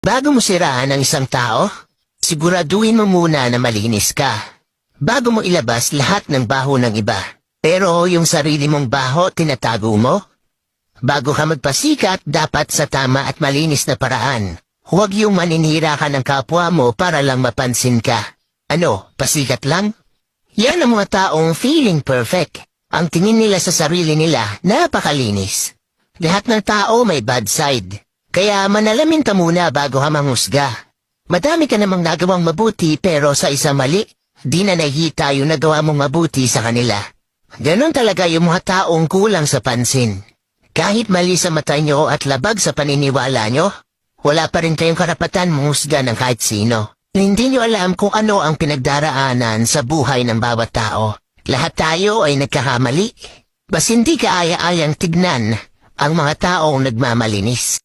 Bago mo siraan ang isang tao, siguraduhin mo muna na malinis ka. Bago mo ilabas lahat ng baho ng iba. Pero yung sarili mong baho tinatago mo? Bago ka magpasikat, dapat sa tama at malinis na paraan. Huwag yung maninira ka ng kapwa mo para lang mapansin ka. Ano, pasikat lang? Yan ang mga taong feeling perfect. Ang tingin nila sa sarili nila, napakalinis. Lahat ng tao may bad side. Kaya manalamin ka muna bago ka manghusga. Madami ka namang nagawang mabuti pero sa isang mali, di na nakikita yung nagawa mong mabuti sa kanila. Ganon talaga yung mga taong kulang sa pansin. Kahit mali sa mata nyo at labag sa paniniwala nyo, wala pa rin kayong karapatan manghusga ng kahit sino. Hindi nyo alam kung ano ang pinagdaraanan sa buhay ng bawat tao. Lahat tayo ay nagkakamali. Bas hindi kaaya-ayang tignan ang mga taong nagmamalinis.